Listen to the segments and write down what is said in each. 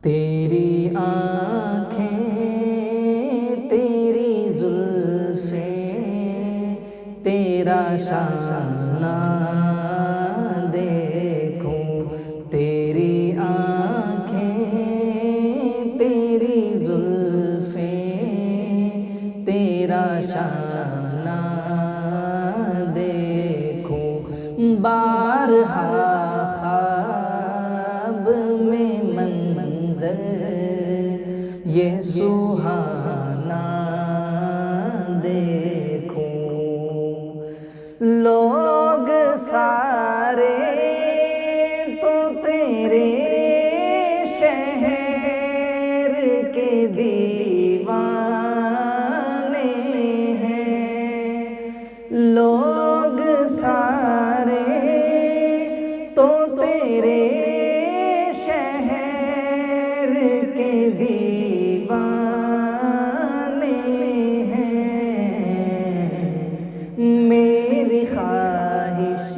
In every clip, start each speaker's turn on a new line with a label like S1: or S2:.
S1: تیری آنکھیں تیری زلفیں تیرا شانہ دیکھوں، تیری آنکھیں تیری زلفیں تیرا شانہ دیکھوں، بارہا خواب میں منظر یہ سہانا دیکھوں، لوگ سارے تو تیرے شہر کے دیوانے ہیں، لوگ سارے تو تیرے شہر کے دیوانے ہیں، میری خواہش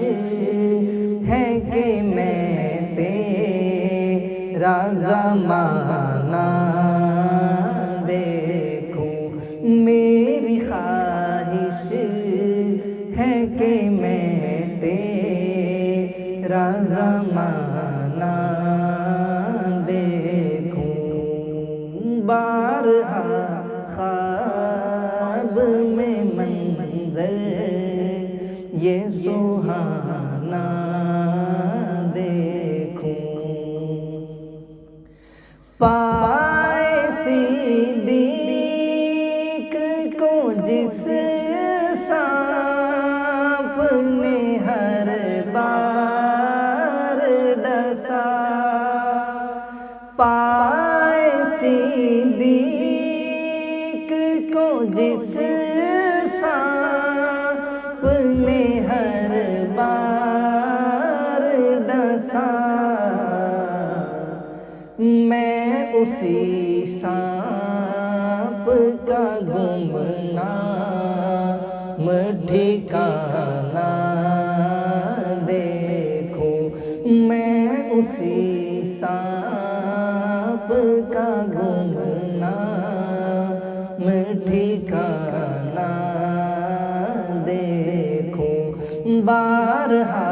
S1: ہے کہ میں تیرا زمانہ دیکھوں، میری خواہش ہے کہ میں تیرا زمانہ دیکھوں، بارہا خواب میں منظر یہ سہانا دیکھوں، پائے صدیق کو جس سانپ نے ہر بار ڈسا، پائے صدیق کو جس سانپ نے ہر بار ڈسا، میں اسی سانپ کا گمنام ٹھکانہ دیکھوں، میں اسی سانپ کا گمنام ٹھکانہ دیکھوں، بارہا